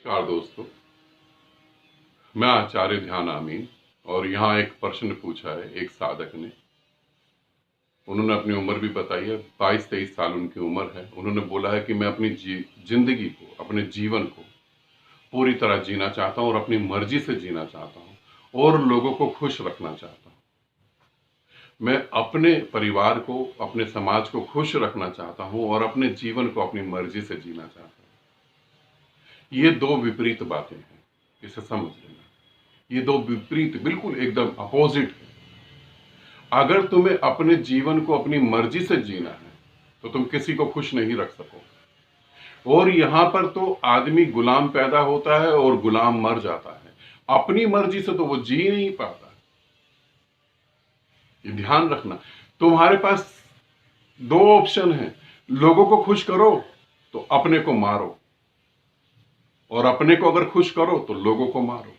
नमस्कार दोस्तों, मैं आचार्य ध्यान आमीन। और यहाँ एक प्रश्न पूछा है एक साधक ने। उन्होंने अपनी उम्र भी बताई है, 22-23 साल उनकी उम्र है। उन्होंने बोला है कि मैं अपनी जिंदगी को, अपने जीवन को पूरी तरह जीना चाहता हूँ और अपनी मर्जी से जीना चाहता हूँ और लोगों को खुश रखना चाहता हूँ। मैं अपने परिवार को, अपने समाज को खुश रखना चाहता हूँ और अपने जीवन को अपनी मर्जी से जीना चाहता हूँ। ये दो विपरीत बातें हैं, इसे समझ लेना। ये दो विपरीत, बिल्कुल एकदम अपोजिट है। अगर तुम्हें अपने जीवन को अपनी मर्जी से जीना है तो तुम किसी को खुश नहीं रख सकोगे। और यहां पर तो आदमी गुलाम पैदा होता है और गुलाम मर जाता है। अपनी मर्जी से तो वो जी नहीं पाता। ये ध्यान रखना। तुम्हारे पास दो ऑप्शन हैं। लोगों को खुश करो तो अपने को मारो, और अपने को अगर खुश करो तो लोगों को मारो।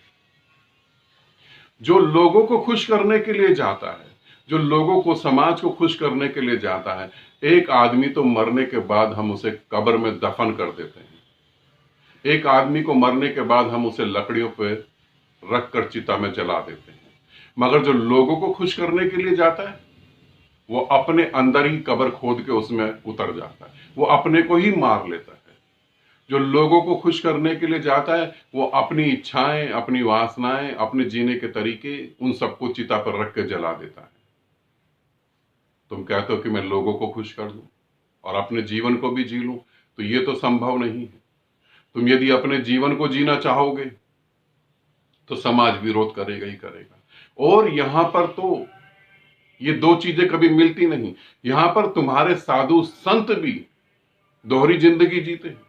जो लोगों को खुश करने के लिए जाता है, जो लोगों को, समाज को खुश करने के लिए जाता है, एक आदमी तो मरने के बाद हम उसे कब्र में दफन कर देते हैं। एक आदमी को मरने के बाद हम उसे लकड़ियों पे रख कर चिता में जला देते हैं। मगर जो लोगों को खुश करने के लिए जाता है वो अपने अंदर ही कब्र खोद के उसमें उतर जाता है, वो अपने को ही मार लेता है। जो लोगों को खुश करने के लिए जाता है वो अपनी इच्छाएं, अपनी वासनाएं, अपने जीने के तरीके, उन सबको चिता पर रख के जला देता है। तुम कहते हो कि मैं लोगों को खुश कर दूं और अपने जीवन को भी जी लूं, तो ये तो संभव नहीं है। तुम यदि अपने जीवन को जीना चाहोगे तो समाज विरोध करेगा ही करेगा। और यहां पर तो ये दो चीजें कभी मिलती नहीं। यहां पर तुम्हारे साधु संत भी दोहरी जिंदगी जीते हैं।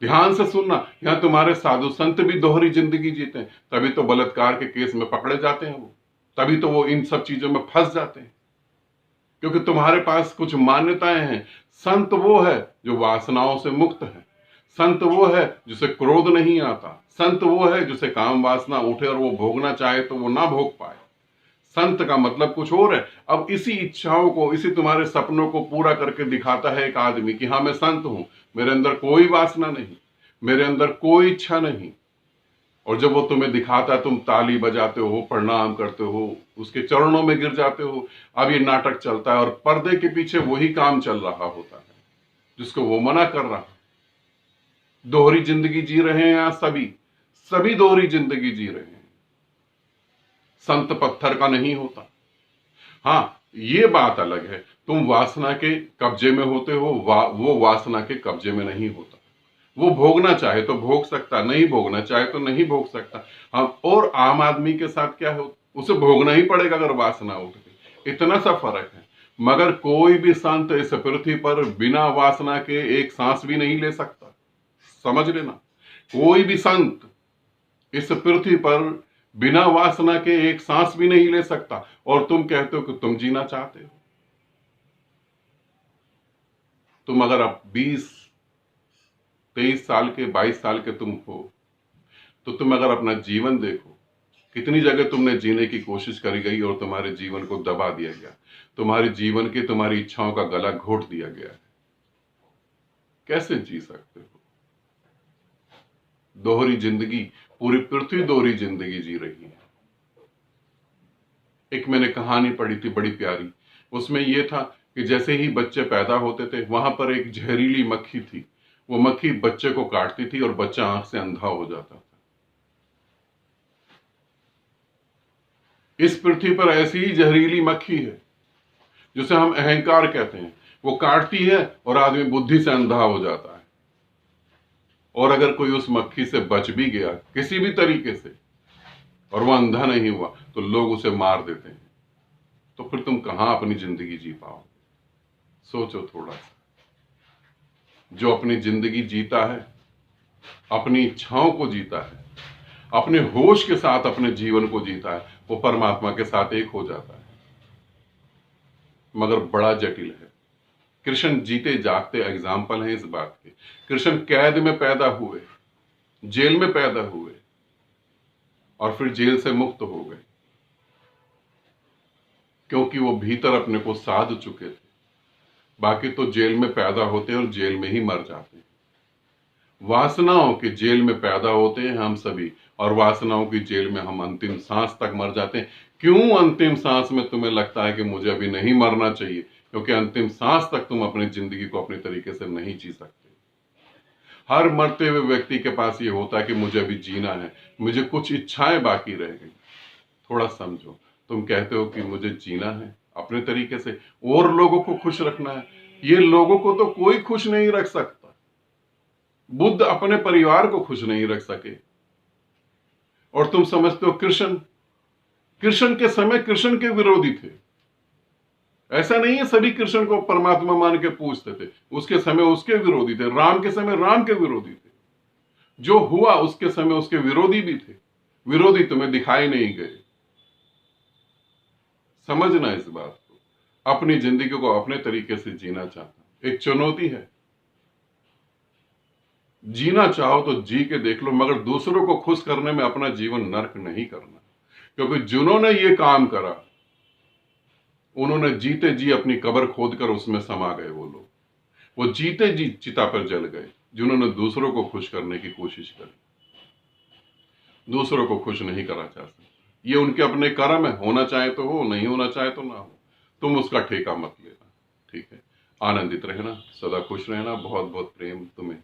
ध्यान से सुनना, यहां तुम्हारे साधु संत भी दोहरी जिंदगी जीते हैं। तभी तो बलात्कार के केस में पकड़े जाते हैं वो, तभी तो वो इन सब चीजों में फंस जाते हैं, क्योंकि तुम्हारे पास कुछ मान्यताएं हैं। संत वो है जो वासनाओं से मुक्त है। संत वो है जिसे क्रोध नहीं आता। संत वो है जिसे काम वासना उठे और वो भोगना चाहे तो वो ना भोग पाए। संत का मतलब कुछ और है। अब इसी इच्छाओं को, इसी तुम्हारे सपनों को पूरा करके दिखाता है एक आदमी कि हाँ मैं संत हूं, मेरे अंदर कोई वासना नहीं, मेरे अंदर कोई इच्छा नहीं। और जब वो तुम्हें दिखाता है, तुम ताली बजाते हो, प्रणाम करते हो, उसके चरणों में गिर जाते हो। अब ये नाटक चलता है और पर्दे के पीछे वही काम चल रहा होता है जिसको वो मना कर रहा है। दोहरी जिंदगी जी रहे हैं यहाँ सभी, सभी दोहरी जिंदगी जी रहे हैं। संत पत्थर का नहीं होता। हाँ, ये बात अलग है, तुम वासना के कब्जे में होते हो, वो वासना के कब्जे में नहीं होता। वो भोगना चाहे तो भोग सकता, नहीं भोगना चाहे तो नहीं भोग सकता। हम और आम आदमी के साथ क्या है, उसे भोगना ही पड़ेगा अगर वासना उठ गई। इतना सा फर्क है। मगर कोई भी संत इस पृथ्वी पर बिना वासना के एक सांस भी नहीं ले सकता। समझ लेना, कोई भी संत इस पृथ्वी पर बिना वासना के एक सांस भी नहीं ले सकता। और तुम कहते हो कि तुम जीना चाहते हो। तुम अगर अब 20-23 साल के, 22 साल के तुम हो, तो तुम अगर अपना जीवन देखो, कितनी जगह तुमने जीने की कोशिश करी गई और तुम्हारे जीवन को दबा दिया गया। तुम्हारे जीवन के, तुम्हारी इच्छाओं का गला घोट दिया गया है। कैसे जी सकते हो? दोहरी जिंदगी, पूरी पृथ्वी दोहरी जिंदगी जी रही है। एक मैंने कहानी पढ़ी थी बड़ी प्यारी। उसमें यह था कि जैसे ही बच्चे पैदा होते थे, वहां पर एक जहरीली मक्खी थी। वो मक्खी बच्चे को काटती थी और बच्चा आंख से अंधा हो जाता था। इस पृथ्वी पर ऐसी ही जहरीली मक्खी है जिसे हम अहंकार कहते हैं। वो काटती है और आदमी बुद्धि से अंधा हो जाता है। और अगर कोई उस मक्खी से बच भी गया किसी भी तरीके से और वह अंधा नहीं हुआ, तो लोग उसे मार देते हैं। तो फिर तुम कहां अपनी जिंदगी जी पाओ? सोचो थोड़ा सा। जो अपनी जिंदगी जीता है, अपनी इच्छाओं को जीता है, अपने होश के साथ अपने जीवन को जीता है, वो परमात्मा के साथ एक हो जाता है। मगर बड़ा जटिल है। कृष्ण जीते जागते एग्जाम्पल हैं इस बात के। कृष्ण कैद में पैदा हुए, जेल में पैदा हुए और फिर जेल से मुक्त हो गए, क्योंकि वो भीतर अपने को साध चुके थे। बाकी तो जेल में पैदा होते और जेल में ही मर जाते हैं। वासनाओं के जेल में पैदा होते हैं हम सभी, और वासनाओं की जेल में हम अंतिम सांस तक मर जाते हैं। क्यों अंतिम सांस में तुम्हें लगता है कि मुझे अभी नहीं मरना चाहिए? क्योंकि अंतिम सांस तक तुम अपनी जिंदगी को अपने तरीके से नहीं जी सकते। हर मरते हुए व्यक्ति के पास ये होता है कि मुझे अभी जीना है, मुझे कुछ इच्छाएं बाकी रह गई। थोड़ा समझो, तुम कहते हो कि मुझे जीना है अपने तरीके से और लोगों को खुश रखना है। ये लोगों को तो कोई खुश नहीं रख सकता। बुद्ध अपने परिवार को खुश नहीं रख सके, और तुम समझते हो कृष्ण, कृष्ण के समय कृष्ण के विरोधी थे। ऐसा नहीं है सभी कृष्ण को परमात्मा मान के पूजते थे, उसके समय उसके विरोधी थे। राम के समय राम के विरोधी थे। जो हुआ उसके समय उसके विरोधी भी थे। विरोधी तुम्हें दिखाई नहीं गए। समझना इस बात को। अपनी जिंदगी को अपने तरीके से जीना चाहता, एक चुनौती है। जीना चाहो तो जी के देख लो, मगर दूसरों को खुश करने में अपना जीवन नर्क नहीं करना। क्योंकि जिन्होंने ये काम करा, उन्होंने जीते जी अपनी कब्र खोदकर उसमें समा गए। वो लोग, वो जीते जी चिता पर जल गए, जिन्होंने दूसरों को खुश करने की कोशिश करी। दूसरों को खुश नहीं करा जा सकता। ये उनके अपने कर्म है, होना चाहे तो हो, नहीं होना चाहे तो ना हो। तुम उसका ठेका मत लेना, ठीक है? आनंदित रहना, सदा खुश रहना। बहुत बहुत प्रेम तुम्हें।